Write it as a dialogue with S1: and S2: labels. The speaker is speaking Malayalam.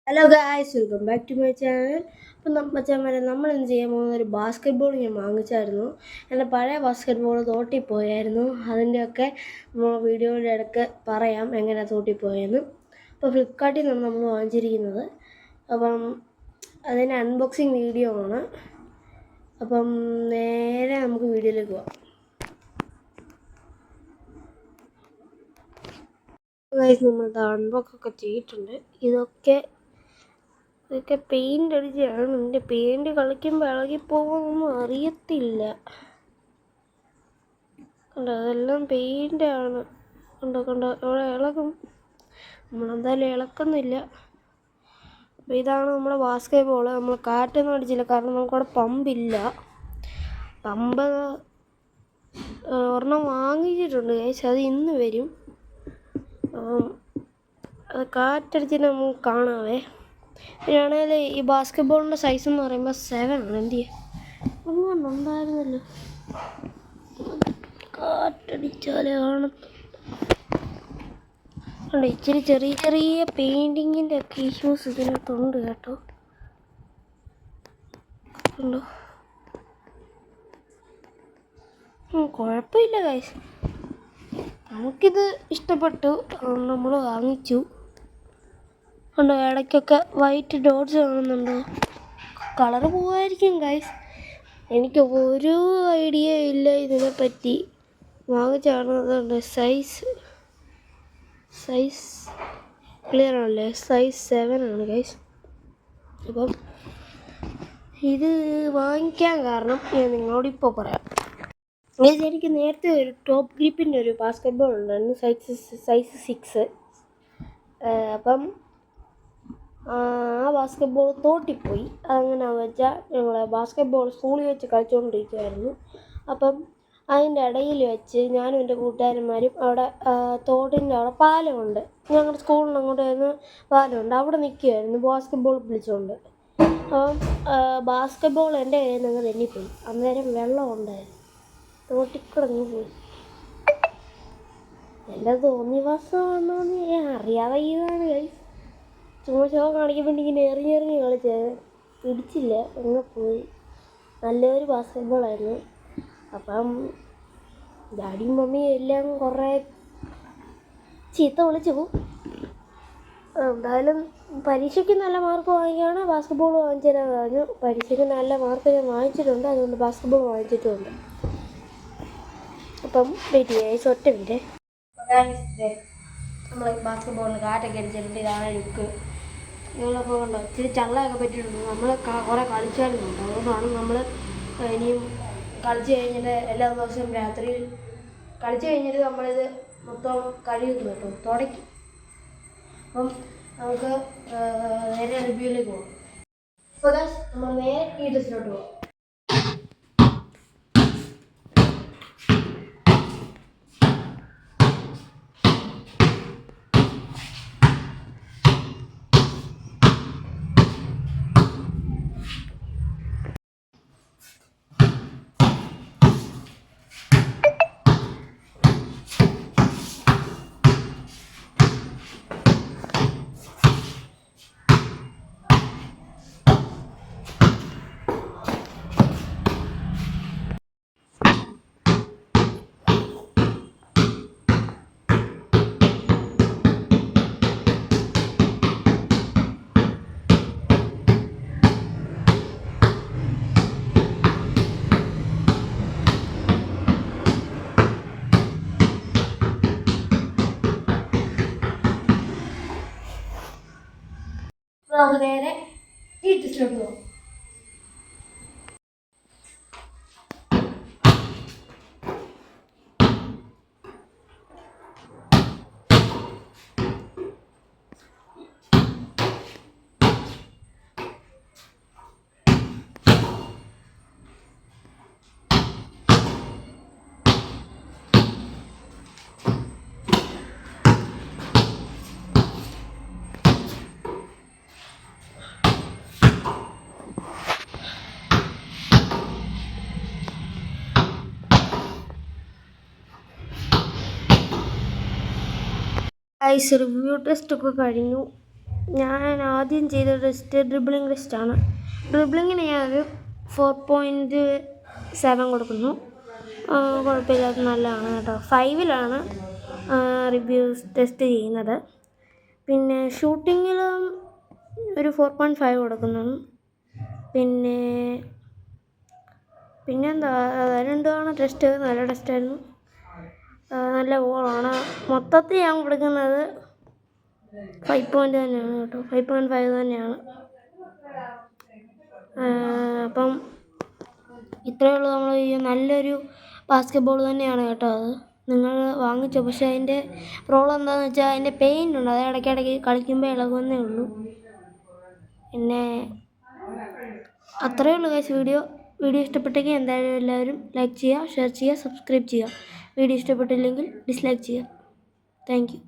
S1: Hello guys, welcome back to my channel. അപ്പം നമ്മൾ എന്ത് ചെയ്യാൻ പോകുന്ന ഒരു ബാസ്കറ്റ് ബോൾ ഞാൻ വാങ്ങിച്ചായിരുന്നു. എൻ്റെ പഴയ ബാസ്കറ്റ് ബോൾ തോട്ടിപ്പോയായിരുന്നു. അതിൻ്റെയൊക്കെ നമ്മൾ വീഡിയോയുടെ ഇടയ്ക്ക് പറയാം എങ്ങനെ തോട്ടിപ്പോയെന്ന്. അപ്പോൾ ഫ്ലിപ്കാർട്ടിൽ നിന്നാണ് നമ്മൾ വാങ്ങിച്ചിരിക്കുന്നത്. അപ്പം അതിൻ്റെ അൺബോക്സിങ് വീഡിയോ ആണ്. അപ്പം നേരെ നമുക്ക് വീഡിയോയിലേക്ക് പോകാം. ഗായ്സ്, നമ്മൾ അൺബോക്സ് ഒക്കെ ചെയ്തിട്ടുണ്ട്. ഇതൊക്കെ പെയിൻ്റ് അടിച്ചാണ്. എൻ്റെ പെയിൻറ് കളിക്കുമ്പോൾ ഇളകിപ്പോകുമെന്നൊന്നും അറിയത്തില്ല. കണ്ടോ, അതെല്ലാം പെയിൻ്റാണ്. കണ്ടോ ഇവിടെ ഇളകും. നമ്മളെന്തായാലും ഇളക്കുന്നില്ല. അപ്പോൾ ഇതാണ് നമ്മുടെ ബാസ്കറ്റ് ബോൾ. നമ്മൾ കാറ്റൊന്നും അടിച്ചില്ല, കാരണം നമുക്കവിടെ പമ്പില്ല. പമ്പ് ഒരെണ്ണം വാങ്ങിച്ചിട്ടുണ്ട് ഗൈസ്, അത് ഇന്ന് വരും. അത് കാറ്റടിച്ചിട്ട് നമുക്ക് കാണാവേ. പിന്നെയാണെങ്കിൽ ഈ ബാസ്കറ്റ് ബോളിൻ്റെ സൈസ് എന്ന് പറയുമ്പോൾ 7 ആണ്. എന്ത് ചെയ്യാം, ഉണ്ടായിരുന്നല്ലോ. കാറ്റടിച്ചാലേ കാണും. ഇച്ചിരി ചെറിയ ചെറിയ പെയിൻറ്റിങ്ങിൻ്റെ ഒക്കെ ഇഷ്യൂസ് ഇതിനകത്തുണ്ട് കേട്ടോ. ഉണ്ടോ? കുഴപ്പമില്ല ഗൈസ്, നമുക്കിത് ഇഷ്ടപ്പെട്ടു, നമ്മൾ വാങ്ങിച്ചു. ഉണ്ടോ, ഇടയ്ക്കൊക്കെ വൈറ്റ് ഡോട്ട്സ് കാണുന്നുണ്ടോ? കളറ് പോവായിരിക്കും ഗൈസ്, എനിക്ക് ഒരു ഐഡിയ ഇല്ല ഇതിനെപ്പറ്റി. വാങ്ങിച്ചാണ്. സൈസ് ക്ലിയർ ആണല്ലേ? സൈസ് 7 ആണ് ഗൈസ്. അപ്പം ഇത് വാങ്ങിക്കാൻ കാരണം ഞാൻ നിങ്ങളോടിപ്പോൾ പറയാം. എനിക്ക് നേരത്തെ ഒരു ടോപ്പ് ഗ്രിപ്പിൻ്റെ ഒരു ബാസ്കറ്റ് ബോൾ ഉണ്ടായിരുന്നു, സൈസ് 6. അപ്പം ആ ബാസ്കറ്റ് ബോൾ തോട്ടിപ്പോയി. അതെങ്ങനെയാണെന്ന് വെച്ചാൽ, ഞങ്ങൾ ബാസ്കറ്റ് ബോൾ സ്കൂളിൽ വെച്ച് കളിച്ചുകൊണ്ടിരിക്കുമായിരുന്നു. അപ്പം അതിൻ്റെ ഇടയിൽ വെച്ച് ഞാനും എൻ്റെ കൂട്ടുകാരന്മാരും അവിടെ തോട്ടിൻ്റെ അവിടെ പാലമുണ്ട്, ഞങ്ങളുടെ സ്കൂളിന് അങ്ങോട്ട് വരുന്ന പാലമുണ്ട്, അവിടെ നിൽക്കുമായിരുന്നു ബാസ്കറ്റ് ബോൾ പിടിച്ചുകൊണ്ട്. അപ്പം ബാസ്കറ്റ് ബോൾ എൻ്റെ കയ്യിൽ നിന്ന് തെന്നിപ്പോയി. അന്നേരം വെള്ളം ഉണ്ടായിരുന്നു, തോട്ടിക്കിടങ്ങി പോയി. എൻ്റെ തോന്നിവാസമാണോന്ന് അറിയാതെ ഇതാണ് ഗൈസ്. ചുമ്മാ കാണിക്കാൻ വേണ്ടി ഇങ്ങനെ എറിഞ്ഞ് കളിച്ചത്, പിടിച്ചില്ല, അങ്ങ് പോയി. നല്ലൊരു ബാസ്കറ്റ് ബോളായിരുന്നു. അപ്പം ഡാഡിയും മമ്മിയും എല്ലാം കുറേ ചീത്ത വിളിച്ചു പോകും. എന്തായാലും പരീക്ഷയ്ക്ക് നല്ല മാർക്ക് വാങ്ങിക്കുകയാണ് ബാസ്കറ്റ് ബോൾ വാങ്ങിച്ചു തരാൻ പറഞ്ഞു. പരീക്ഷയ്ക്ക് നല്ല മാർക്ക് ഞാൻ വാങ്ങിച്ചിട്ടുണ്ട്, അതുകൊണ്ട് ബാസ്കറ്റ് ബോൾ വാങ്ങിച്ചിട്ടുമുണ്ട്. അപ്പം വെയിറ്റ് ചെയ്യാം, ഒറ്റ മിനിറ്റ്. നമ്മൾ ബാസ്കറ്റ് ബോളിന് കാറ്റൊക്കെ അടിച്ചിട്ടുണ്ട്. ഇതാണ് ലുക്ക്. നിങ്ങളപ്പോൾ കണ്ടോ, ഇച്ചിരി ചള്ളയൊക്കെ പറ്റിയിട്ടുണ്ട്. നമ്മൾ കുറേ കളിച്ചാലുമുണ്ട്, അതുകൊണ്ടാണ് നമ്മൾ ഇനിയും കളിച്ച് കഴിഞ്ഞിട്ട് എല്ലാ ദിവസവും രാത്രി കളിച്ച് കഴിഞ്ഞിട്ട് നമ്മളിത് മൊത്തം കഴിയുന്നു കേട്ടോ, തുടയ്ക്കും. അപ്പം നമുക്ക് നേരെ റിവ്യൂയിലേക്ക് പോകാം. അപ്പോൾ നമ്മൾ നേരെ ഈ ഡ്രസ്സിലോട്ട് പോകാം. നമുക്ക് നേരെ ഈ ഡ്രസ്സിലോട്ട് പോകാം. ഐസ് റിവ്യൂ ടെസ്റ്റ് ഒക്കെ കഴിഞ്ഞു. ഞാൻ ആദ്യം ചെയ്ത ടെസ്റ്റ് ഡ്രിബിളിംഗ് ടെസ്റ്റാണ്. ഡ്രിബിളിങ്ങിന് ഞാനൊരു 4.7 കൊടുക്കുന്നു. കുഴപ്പമില്ലാത്ത നല്ലതാണ് കേട്ടോ. 5-ലാണ് റിവ്യൂസ് ടെസ്റ്റ് ചെയ്യുന്നത്. പിന്നെ ഷൂട്ടിങ്ങിലും ഒരു 4.5 കൊടുക്കുന്നു. പിന്നെന്താ, രണ്ടുമാണ് ടെസ്റ്റ്. നല്ല ടെസ്റ്റായിരുന്നു, നല്ല ഗോളാണ്. മൊത്തത്തിൽ ഞാൻ കൊടുക്കുന്നത് 5 തന്നെയാണ് കേട്ടോ. 5.5 തന്നെയാണ്. അപ്പം ഇത്രയേ ഉള്ളൂ. നമ്മൾ ഈ നല്ലൊരു ബാസ്കറ്റ്ബോൾ തന്നെയാണ് കേട്ടോ അത് നിങ്ങൾ വാങ്ങിച്ചോ. പക്ഷേ അതിൻ്റെ പ്രോബ്ലം എന്താണെന്ന് വെച്ചാൽ അതിൻ്റെ പെയിൻ്റ് ഉണ്ട്. അത് ഇടയ്ക്കിടയ്ക്ക് കളിക്കുമ്പോൾ ഇളകുന്നേ ഉള്ളൂ. പിന്നെ അത്രയേ ഉള്ളൂ ഗൈസ്. വീഡിയോ ഇഷ്ടപ്പെട്ടെങ്കിൽ എന്തായാലും എല്ലാവരും ലൈക്ക് ചെയ്യുക, ഷെയർ ചെയ്യുക, സബ്സ്ക്രൈബ് ചെയ്യുക. വീഡിയോ ഇഷ്ടപ്പെട്ടില്ലെങ്കിൽ ഡിസ്ലൈക്ക് ചെയ്യുക. Thank you.